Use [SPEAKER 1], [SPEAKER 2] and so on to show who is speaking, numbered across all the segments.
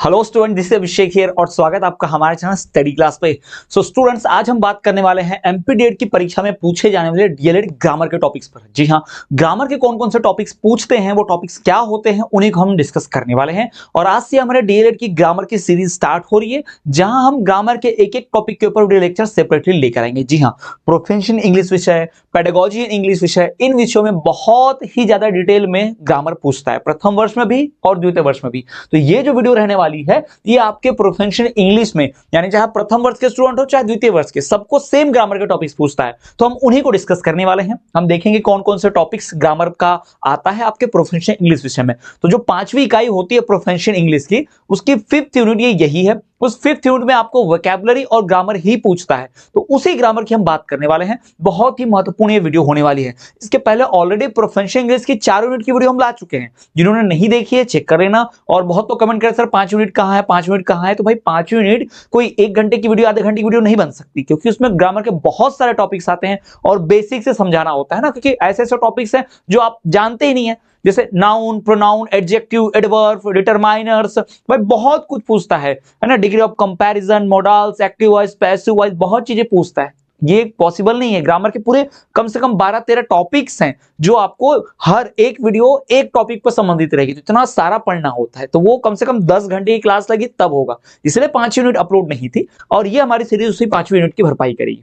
[SPEAKER 1] Hello student, this is Abhishek here और स्वागत है आपका हमारे चैनल स्टडी क्लास पे। सो स्टूडेंट्स, आज हम बात करने वाले हैं एमपी डेट की परीक्षा में पूछे जाने वाले डीएलएड ग्रामर के टॉपिक्स पर। जी हाँ, ग्रामर के कौन कौन से टॉपिक्स पूछते हैं, वो टॉपिक्स क्या होते हैं, उन्हीं को हम डिस्कस करने वाले हैं। और आज से हमारे डीएलएड की ग्रामर की सीरीज स्टार्ट हो रही है, जहां हम ग्रामर के एक एक टॉपिक के ऊपर वीडियो लेक्चर सेपरेटली लेकर आएंगे। जी हाँ, प्रोफेशनल इंग्लिश विषय, पेडागोजी इन इंग्लिश विषय, इन विषयों में बहुत ही ज्यादा डिटेल में ग्रामर पूछता है, प्रथम वर्ष में भी और द्वितीय वर्ष में भी। तो ये जो वीडियो रहने वाली है, ये आपके प्रोफेशनल इंग्लिश में, यानी चाहे प्रथम वर्ष के स्टूडेंट हो चाहे द्वितीय वर्ष के, सबको सेम ग्रामर के टॉपिक्स पूछता है। तो हम उन्हीं को डिस्कस करने वाले हैं। हम देखेंगे कौन कौन से टॉपिक्स ग्रामर का आता है आपके प्रोफेशनल इंग्लिश विषय में। तो जो 5वीं इकाई होती है प्रोफेशनल इंग्लिश की, उसकी 5th यूनिट ये यही है। उस 5th यूनिट में आपको वोकैबुलरी और ग्रामर ही पूछता है, तो उसी ग्रामर की हम बात करने वाले हैं। बहुत ही महत्वपूर्ण ये वीडियो होने वाली है। इसके पहले ऑलरेडी प्रोफेशनल इंग्लिश की 4 यूनिट की वीडियो हम ला चुके हैं। जिन्होंने नहीं देखी है चेक कर लेना। और बहुत तो कमेंट करे सर 5 यूनिट कहां है, 5 यूनिट कहां है। तो भाई 5 यूनिट कोई 1 घंटे की वीडियो, आधे घंटे की वीडियो नहीं बन सकती, क्योंकि उसमें ग्रामर के बहुत सारे टॉपिक्स आते हैं और बेसिक से समझाना होता है ना, क्योंकि ऐसे ऐसे टॉपिक्स हैं जो आप जानते ही नहीं है, जैसे noun, pronoun, adjective, adverb, determiners, भाई बहुत कुछ पूछता है ना। Degree of comparison, models, active voice, passive voice, बहुत चीजें पूछता है। ये पॉसिबल नहीं है। ग्रामर के पूरे कम से कम 12-13 टॉपिक्स हैं, जो आपको हर एक वीडियो एक टॉपिक पर संबंधित रहेगी। तो इतना सारा पढ़ना होता है, तो वो कम से कम 10 घंटे की क्लास लगी तब होगा। इसलिए 5 यूनिट अपलोड नहीं थी, और ये हमारी सीरीज उसी 5वीं यूनिट की भरपाई करेगी।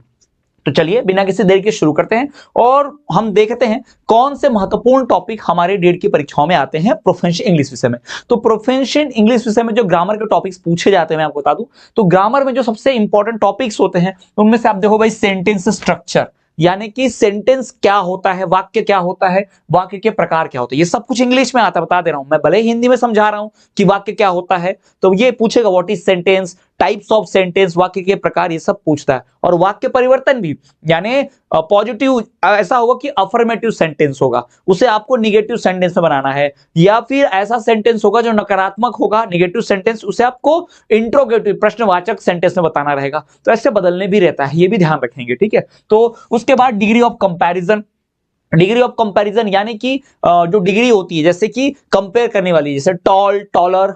[SPEAKER 1] तो चलिए बिना किसी देर के शुरू करते हैं और हम देखते हैं कौन से महत्वपूर्ण टॉपिक हमारे डेट की परीक्षाओं में आते हैं प्रोफेशनल इंग्लिश विषय में। तो प्रोफेशनल इंग्लिश विषय में जो ग्रामर के टॉपिक्स पूछे जाते हैं, मैं आपको बता दूं, तो ग्रामर में जो सबसे इंपॉर्टेंट टॉपिक्स होते हैं, उनमें से आप देखो भाई, सेंटेंस स्ट्रक्चर, यानी कि सेंटेंस क्या होता है, वाक्य क्या होता है, वाक्य के प्रकार क्या होते हैं, ये सब कुछ इंग्लिश में आता है। बता दे रहा हूं मैं, भले ही हिंदी में समझा रहा हूं कि वाक्य क्या होता है, तो ये पूछेगा what is sentence, types of sentence, वाक्य के प्रकार, ये सब पूछता है। और वाक्य परिवर्तन भी, यानी पॉजिटिव ऐसा होगा कि अफर्मेटिव सेंटेंस होगा, उसे आपको निगेटिव सेंटेंस में बनाना है, या फिर ऐसा सेंटेंस होगा जो नकारात्मक होगा, निगेटिव सेंटेंस, उसे आपको इंट्रोगेटिव प्रश्नवाचक सेंटेंस में बताना रहेगा। तो ऐसे बदलने भी रहता है, ये भी ध्यान रखेंगे, ठीक है। तो उसके बाद degree of comparison, degree of comparison यानी कि जो डिग्री होती है, जैसे कि कंपेयर करने वाली, जैसे tall, taller,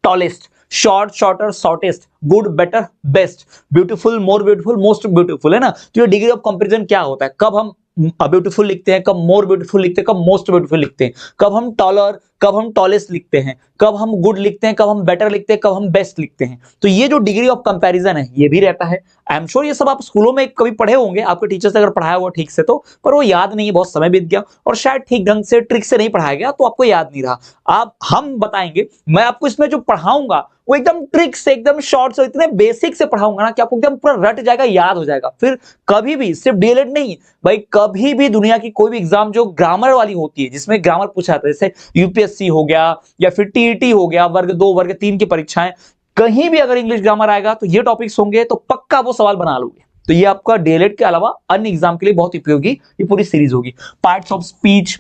[SPEAKER 1] tallest, short, shorter, shortest, good, better, best, beautiful, more beautiful, most beautiful, है ना। तो ये डिग्री ऑफ कंपैरिजन क्या होता है, कब हम ब्यूटीफुल लिखते हैं, कब मोर ब्यूटीफुल लिखते हैं, कब मोस्ट ब्यूटीफुल लिखते हैं, कब हम टॉलर, कब हम टॉलेस्ट लिखते हैं, कब हम गुड लिखते हैं, कब हम बेटर लिखते हैं, कब हम बेस्ट लिखते हैं। तो ये जो डिग्री ऑफ कंपैरिजन है, ये भी रहता है। आई एम श्योर ये सब आप स्कूलों में कभी पढ़े होंगे, आपके टीचर्स अगर पढ़ाया हुआ ठीक से, तो पर वो याद नहीं है, बहुत समय बीत गया, और शायद ठीक ढंग से ट्रिक से नहीं पढ़ाया गया, तो आपको याद नहीं रहा। आप हम बताएंगे, मैं आपको इसमें जो पढ़ाऊंगा वो एकदम ट्रिक से, एकदम शॉर्ट से, इतने बेसिक से पढ़ाऊंगा ना कि आपको एकदम पूरा रट जाएगा, याद हो जाएगा। फिर कभी भी, सिर्फ डीएलएड नहीं भाई, कभी भी दुनिया की कोई भी एग्जाम जो ग्रामर वाली होती है, जिसमें ग्रामर पूछा जाता है, जैसे यूपीएससी हो गया या फिर टीईटी हो गया, वर्ग 2, वर्ग 3 की परीक्षाएं, कहीं भी अगर इंग्लिश ग्रामर आएगा तो ये टॉपिक्स होंगे, तो पक्का वो सवाल बना लोगे। तो ये आपका डीएलएड के अलावा अन्य एग्जाम के लिए बहुत उपयोगी ये पूरी सीरीज होगी। पार्ट्स ऑफ स्पीच,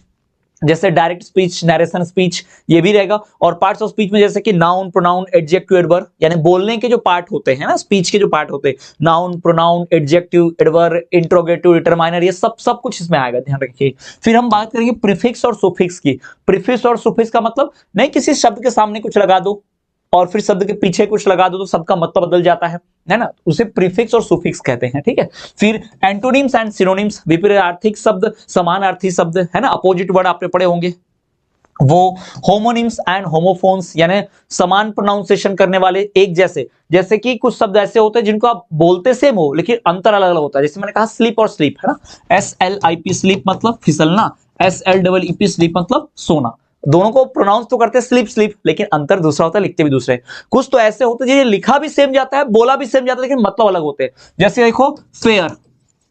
[SPEAKER 1] जैसे डायरेक्ट स्पीच, नरेशन स्पीच, ये भी रहेगा। और पार्ट्स ऑफ स्पीच में जैसे कि नाउन, प्रोनाउन, एडजेक्टिव, एडवर्ब, यानी बोलने के जो पार्ट होते हैं ना, स्पीच के जो पार्ट होते हैं, noun, pronoun, adjective, adverb, interrogative, determiner, ये सब कुछ इसमें आएगा, ध्यान रखिए। फिर हम बात करेंगे प्रीफिक्स और सुफिक्स की। प्रीफिक्स और सुफिक्स का मतलब, नहीं किसी शब्द के सामने कुछ लगा दो और फिर शब्द के पीछे कुछ लगा दो तो सबका मतलब बदल जाता है ना, उसे प्रीफिक्स और सुफिक्स कहते हैं, ठीक है। फिर एंटोनिम्स एंड सिनोनिम्स, विपरीतार्थी शब्द, समानार्थी शब्द, है ना, अपोजिट वर्ड आपने पढ़े होंगे वो। होमोनिम्स एंड होमोफोन्स, यानी समान प्रोनाउंसिएशन करने वाले, एक जैसे, जैसे कि कुछ शब्द ऐसे होते हैं जिनको आप बोलते सेम हो लेकिन अंतर अलग अलग होता है। जैसे मैंने कहा स्लीप और स्लीप, है ना, SLIP स्लीप मतलब फिसलना, SLEEP स्लीप मतलब सोना। दोनों को प्रोनाउंस तो करते हैं स्लीप स्लीप, लेकिन अंतर दूसरा होता है, लिखते भी दूसरे। कुछ तो ऐसे होते हैं जिन्हें लिखा भी सेम जाता है, बोला भी सेम जाता है, लेकिन मतलब अलग होते हैं। जैसे देखो फेयर,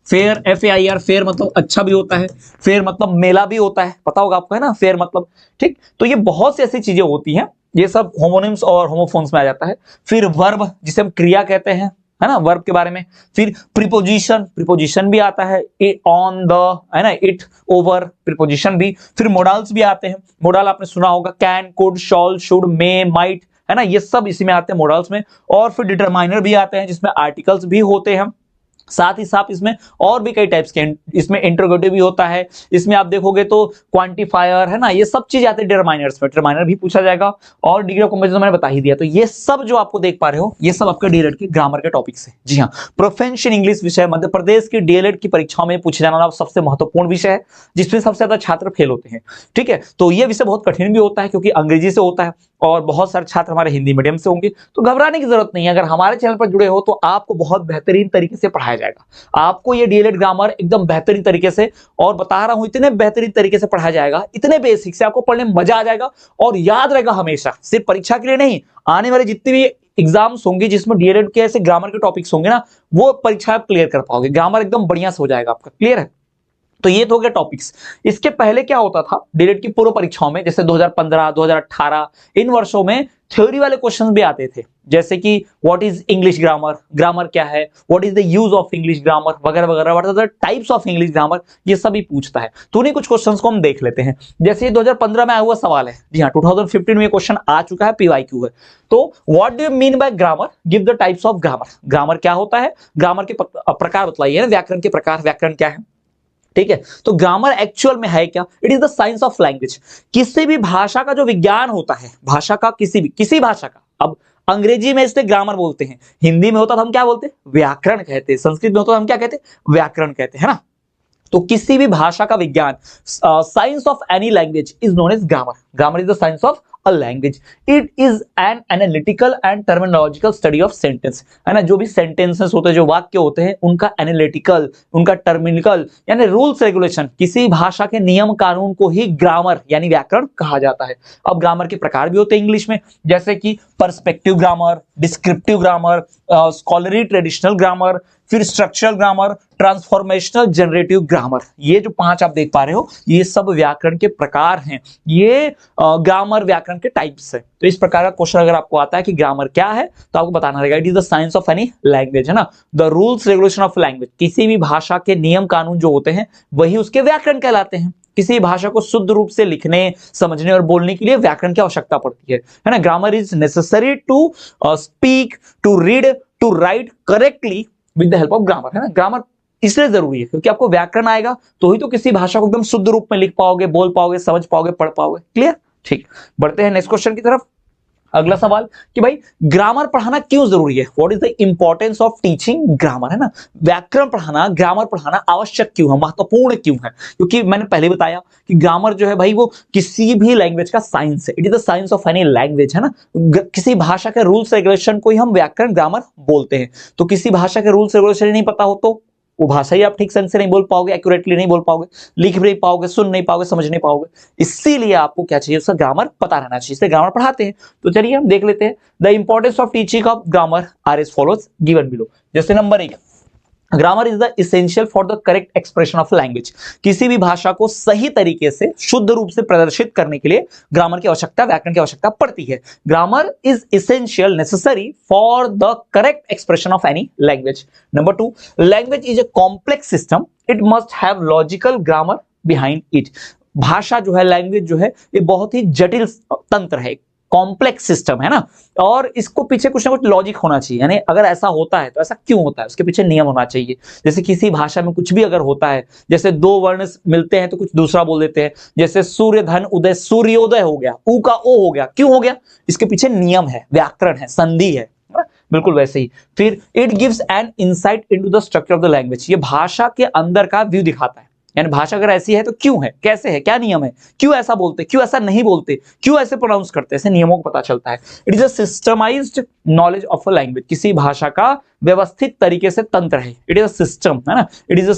[SPEAKER 1] फेयर FAIR, फेयर मतलब अच्छा भी होता है, फेयर मतलब मेला भी होता है, पता होगा आपको, है ना, फेयर मतलब, ठीक। तो ये बहुत सी ऐसी चीजें होती हैं, ये सब होमोनिम्स और होमोफोन्स में आ जाता है। फिर वर्ब, जिसे हम क्रिया कहते हैं, है ना, वर्ब के बारे में। फिर प्रीपोजिशन, प्रीपोजिशन भी आता है, ऑन द, है ना, इट, ओवर, प्रीपोजिशन भी। फिर मोडाल्स भी आते हैं, मोडाल आपने सुना होगा, can, could, shawl, should, may, might, है ना, ये सब इसी में आते हैं मोडाल्स में। और फिर डिटरमाइनर भी आते हैं, जिसमें आर्टिकल्स भी होते हैं। साथ ही साथ इसमें और भी कई टाइप्स के, इसमें इंटरोगेटिव भी होता है, इसमें आप देखोगे तो क्वांटिफायर है ना, ये सब चीज आते हैं डिटरमाइनर्स में, डिटरमाइनर भी पूछा जाएगा और डिग्री ऑफ कंपैरिजन मैंने बता ही दिया। तो ये सब जो आपको देख पा रहे हो ये सब आपका डीएलएड के ग्रामर के टॉपिक्स है। जी हाँ, प्रोफेंशियल इंग्लिश विषय मध्य प्रदेश की डीएलएड की परीक्षाओं में पूछे जाने वाला सबसे महत्वपूर्ण विषय है, जिसमें सबसे ज्यादा छात्र फेल होते हैं। ठीक है, तो ये विषय बहुत कठिन भी होता है क्योंकि अंग्रेजी से होता है और बहुत सारे छात्र हमारे हिंदी मीडियम से होंगे, तो घबराने की जरूरत नहीं है। अगर हमारे चैनल पर जुड़े हो तो आपको बहुत बेहतरीन तरीके से पढ़ाया जाएगा, आपको ये डीएलएड ग्रामर एकदम बेहतरीन तरीके से, और बता रहा हूं इतने बेहतरीन तरीके से पढ़ाया जाएगा, इतने बेसिक से आपको पढ़ने में मजा आ जाएगा और याद रहेगा हमेशा, सिर्फ परीक्षा के लिए नहीं, आने वाले जितने भी एग्जाम्स होंगे जिसमें डीएलएड के ऐसे ग्रामर के टॉपिक्स होंगे ना, वो परीक्षा आप क्लियर कर पाओगे, ग्रामर एकदम बढ़िया से हो जाएगा आपका। क्लियर है? तो ये तो हो गया टॉपिक्स। इसके पहले क्या होता था डीएलएड की पूर्व परीक्षाओं में, जैसे 2015 2018 इन वर्षों में थ्योरी वाले क्वेश्चंस भी आते थे, जैसे कि what is English grammar, grammar क्या है, what is the use of English grammar वगैरह वगैरह, what are the types of English grammar, ये सभी पूछता है। तो उन्हीं कुछ क्वेश्चंस को हम देख लेते हैं। जैसे ये 2015 में आया हुआ सवाल है, जी हाँ 2015 में ये क्वेश्चन आ चुका है, पीवाईक्यू है। तो what do you mean by grammar, give the types of grammar, grammar क्या होता है, ग्रामर के प्रकार बतलाइए, व्याकरण के प्रकार, व्याकरण क्या है। ठीक है, तो ग्रामर एक्चुअल में है क्या, it is the science of language, किसी भी भाषा का जो विज्ञान होता है, भाषा का किसी भाषा का, अब अंग्रेजी में इसे ग्रामर बोलते हैं, हिंदी में होता तो हम क्या बोलते हैं, व्याकरण कहते हैं, संस्कृत में होता तो हम क्या कहते हैं, व्याकरण कहते हैं, है ना। तो किसी भी भाषा का विज्ञान, science of any language is known as grammar, grammar is the science of a language, it is an analytical and terminological study of sentence, है ना, जो भी सेंटेंसेस होते हैं, जो वाक्य होते हैं, उनका एनालिटिकल, उनका टर्मिनिकल यानी रूल्स रेगुलेशन, किसी भाषा के नियम कानून को ही ग्रामर यानी व्याकरण कहा जाता है। अब ग्रामर के प्रकार भी होते हैं इंग्लिश में, जैसे कि perspective grammar, descriptive grammar, scholarly traditional grammar, फिर structural grammar, transformational generative grammar, ये जो 5 आप देख पा रहे हो ये सब व्याकरण के प्रकार हैं, ये ग्रामर व्याकरण के टाइप्स है। तो इस प्रकार का क्वेश्चन अगर आपको आता है कि ग्रामर क्या है तो आपको बताना रहेगा, it is the science of any language, है ना, the rules regulation of language, किसी भी भाषा के नियम कानून जो होते हैं वही उसके व्याकरण कहलाते हैं। किसी भाषा को शुद्ध रूप से लिखने, समझने और बोलने के लिए व्याकरण की आवश्यकता पड़ती है ना। Grammar is necessary to speak, to read, to write correctly with the help of grammar, है ना। ग्रामर इसलिए जरूरी है क्योंकि आपको व्याकरण आएगा तो ही तो किसी भाषा को एकदम शुद्ध रूप में लिख पाओगे, बोल पाओगे, समझ पाओगे, पढ़ पाओगे। क्लियर? ठीक, बढ़ते हैं नेक्स्ट क्वेश्चन की तरफ। अगला सवाल कि भाई ग्रामर पढ़ाना क्यों जरूरी है, what is the importance of teaching grammar, है ना, व्याकरण पढ़ाना, ग्रामर पढ़ाना आवश्यक क्यों है, महत्वपूर्ण क्यों है, क्योंकि मैंने पहले बताया कि ग्रामर जो है भाई वो किसी भी लैंग्वेज का साइंस है, it is the science of any language, है ना। किसी भाषा के रूल्स रेगुलेशन को ही हम व्याकरण ग्रामर बोलते हैं। तो किसी भाषा के रूल्स रेगुलेशन नहीं पता हो तो वो भाषा ही आप ठीक से नहीं बोल पाओगे, एक्यूरेटली नहीं बोल पाओगे, लिख भी नहीं पाओगे, सुन नहीं पाओगे, समझ नहीं पाओगे। इसीलिए आपको क्या चाहिए, उसका ग्रामर पता रहना चाहिए, इसलिए ग्रामर पढ़ाते हैं। तो चलिए हम देख लेते हैं the importance of teaching of grammar are as follows given below. जैसे number 1, grammar is the essential for the correct expression of language, किसी भी भाषा को सही तरीके से शुद्ध रूप से प्रदर्शित करने के लिए ग्रामर की आवश्यकता, व्याकरण की आवश्यकता पड़ती है। Grammar is essential necessary for the correct expression of any language. Number 2, language is a complex system, it must have logical grammar behind it. भाषा जो है, लैंग्वेज जो है, ये बहुत ही जटिल तंत्र है, कॉम्प्लेक्स सिस्टम है ना, और इसको पीछे कुछ ना कुछ लॉजिक होना चाहिए, यानी अगर ऐसा होता है तो ऐसा क्यों होता है, उसके पीछे नियम होना चाहिए। जैसे किसी भाषा में कुछ भी अगर होता है, जैसे 2 वर्ण मिलते हैं तो कुछ दूसरा बोल देते हैं, जैसे सूर्य धन उदय, सूर्योदय हो गया, ऊ का ओ हो गया, क्यों हो गया, इसके पीछे नियम है, व्याकरण है, संधि है, बिल्कुल वैसे ही। फिर it gives an insight into the structure of the language, ये भाषा के अंदर का व्यू दिखाता है, यानी भाषा अगर ऐसी है तो क्यों है, कैसे है, क्या नियम है, क्यों ऐसा बोलते, क्यों ऐसा नहीं बोलते, क्यों ऐसे प्रोनाउंस करते, ऐसे नियमों को पता चलता है। It is a systemised knowledge of a language, किसी भाषा का व्यवस्थित तरीके से तंत्र है, इट इज अ सिस्टम, है ना, it is a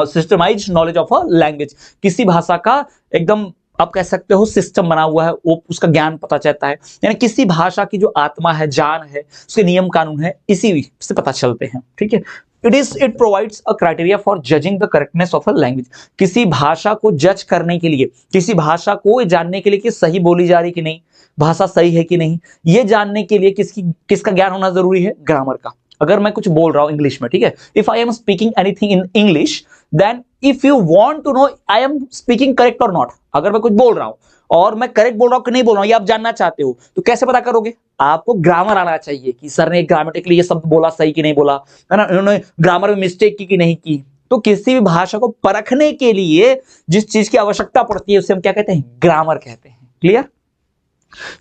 [SPEAKER 1] systemised knowledge of a language, किसी भाषा का एकदम आप कह सकते हो सिस्टम बना हुआ है, वो उसका ज्ञान पता चलता है, यानी किसी भाषा की जो आत्मा है, जान है, उसके नियम कानून है, इसी से पता चलते हैं। ठीक है, it provides a criteria for judging the correctness of a language, किसी भाषा को जज करने के लिए, किसी भाषा को जानने के लिए कि सही बोली जा रही कि नहीं, भाषा सही है कि नहीं, ये जानने के लिए किसका ज्ञान होना जरूरी है, ग्रामर का। अगर मैं कुछ बोल रहा हूं इंग्लिश में, ठीक है, if I am speaking anything in English, then if you want to know I am speaking correct और नॉट, अगर मैं कुछ बोल रहा हूं और मैं करेक्ट बोल रहा हूं कि नहीं बोल रहा हूं, ये आप जानना चाहते हो, तो कैसे पता करोगे? आपको ग्रामर आना चाहिए कि सर ने ग्रामेटिकली ये शब्द बोला सही कि नहीं बोला, है ना, इन्होंने ग्रामर में मिस्टेक की कि नहीं की। तो किसी भी भाषा को परखने के लिए जिस चीज की आवश्यकता पड़ती है उसे हम क्या कहते हैं? ग्रामर कहते हैं। क्लियर?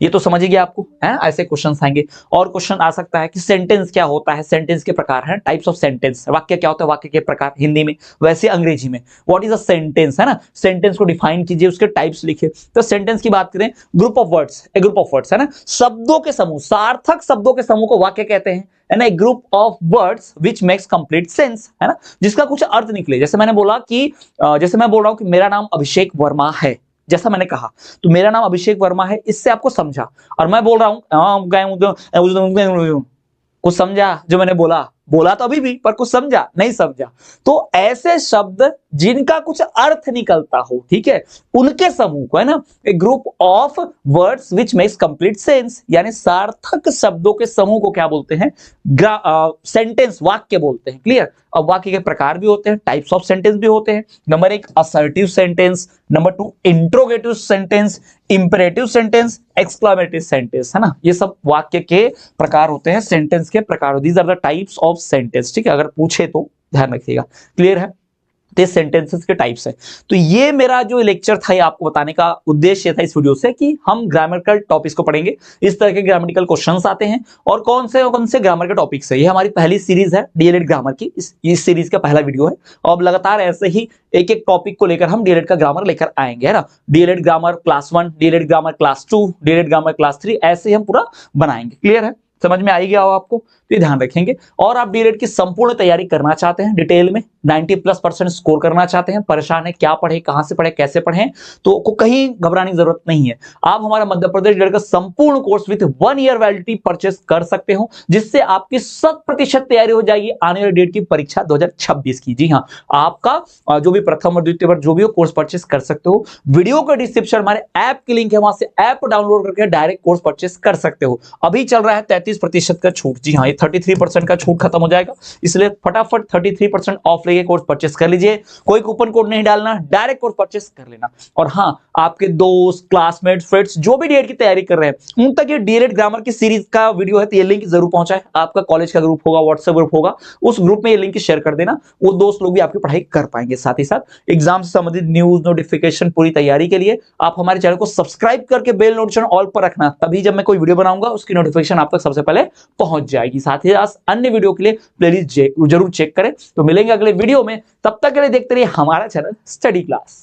[SPEAKER 1] ये तो समझ गया आपको, है? ऐसे क्वेश्चंस आएंगे। और क्वेश्चन आ सकता है कि सेंटेंस क्या होता है, सेंटेंस के प्रकार हैं, टाइप्स ऑफ सेंटेंस। वाक्य क्या होता है, वाक्य के प्रकार हिंदी में, वैसे अंग्रेजी में व्हाट इज अ सेंटेंस, है ना, सेंटेंस को डिफाइन कीजिए, उसके टाइप्स लिखिए। तो सेंटेंस की बात करें, group of words, A group of words, है ना, शब्दों के समूह, सार्थक शब्दों के समूह को वाक्य कहते हैं, है ना, a group of words which makes complete sense, है ना, जिसका कुछ अर्थ निकले। जैसे मैंने बोला कि जैसे मैं बोल रहा हूं कि मेरा नाम अभिषेक वर्मा है, जैसा मैंने कहा, तो मेरा नाम अभिषेक वर्मा है, इससे आपको समझा। और मैं बोल रहा हूं कुछ समझा जो मैंने बोला? बोला तो अभी भी, पर कुछ समझा नहीं समझा। तो ऐसे शब्द जिनका कुछ अर्थ निकलता हो, ठीक है, उनके समूह को, है ना, a group of words which makes complete sense, यानी सार्थक शब्दों के समूह को क्या बोलते हैं? सेंटेंस, वाक्य बोलते हैं। क्लियर? अब वाक्य के प्रकार भी होते हैं, टाइप्स ऑफ सेंटेंस भी होते हैं। Number 1 assertive sentence, number 2 interrogative sentence, imperative sentence, exclamative sentence, है ना, ये सब वाक्य के प्रकार होते हैं, सेंटेंस के प्रकार। These are the types of sentence, ठीक है, अगर पूछे तो ध्यान रखिएगा। क्लियर है? तो सेंटेंसेस के टाइप्स है। तो ये मेरा जो लेक्चर था, ये आपको बताने का उद्देश्य था इस वीडियो से कि हम ग्रामेटिकल टॉपिक्स को पढ़ेंगे, इस तरह के ग्रामेटिकल क्वेश्चंस आते हैं और कौन से ग्रामर के टॉपिक्स है। ये हमारी पहली सीरीज है डीएलएड ग्रामर की, इस सीरीज का पहला वीडियो है। और अब लगातार ऐसे ही एक एक टॉपिक को लेकर हम डीएलएड का ग्रामर लेकर आएंगे, है ना, DElEd grammar class 1, DElEd grammar class 2, DElEd grammar class 3, ऐसे ही हम पूरा बनाएंगे। क्लियर है? समझ में आ गया हो आपको? तो ये ध्यान रखेंगे। और आप डीएलएड की संपूर्ण तैयारी करना चाहते हैं डिटेल में, 90+% स्कोर करना चाहते हैं, परेशान है क्या पढ़े, कहां से पढ़े, कैसे पढ़ें, तो को कहीं घबराने की जरूरत नहीं है। आप हमारा मध्य प्रदेश डीएलएड का संपूर्ण course with 1 year validity purchase कर सकते हो, जिससे आपकी 100% तैयारी हो जाएगी आने वाली डेट की परीक्षा 2026 की। जी हाँ, आपका जो भी प्रथम और द्वितीय वर्ष जो भी हो कोर्स परचेस कर सकते हो। वीडियो का डिस्क्रिप्शन हमारे ऐप की लिंक है, वहां से ऐप डाउनलोड करके डायरेक्ट कोर्स परचेस कर सकते हो। अभी चल रहा है 33% का छूट। जी हाँ, ये 33% का छूट खत्म हो जाएगा, इसलिए फटाफट 33% ऑफ लेके कोर्स परचेस कर लीजिए। कोई कूपन कोड नहीं डालना, डायरेक्ट कोर्स परचेस कर लेना। और हाँ, आपके दोस्त, क्लासमेट्स, फ्रेंड्स जो भी डीएलएड की तैयारी कर रहे हैं उन तक ये डीएलएड ग्रामर की सीरीज का वीडियो है, तो ये लिंक जरूर पहुंचाए। आपका कॉलेज का ग्रुप होगा, व्हाट्सएप ग्रुप होगा, उस ग्रुप में ये लिंक शेयर कर देना, वो दोस्त लोग भी आपकी पढ़ाई कर पाएंगे। साथ ही साथ एग्जाम से संबंधित न्यूज, नोटिफिकेशन, पूरी तैयारी के लिए आप हमारे चैनल को सब्सक्राइब करके बेल नोटिफिकेशन ऑल पर रखना, तभी जब मैं कोई वीडियो बनाऊंगा उसकी नोटिफिकेशन आप तक सबसे पहले पहुंच जाएगी। साथ ही साथ अन्य वीडियो के लिए प्लेलिस्ट जरूर चेक करें। तो मिलेंगे अगले वीडियो में, तब तक के लिए देखते रहिए हमारा चैनल स्टडी क्लास।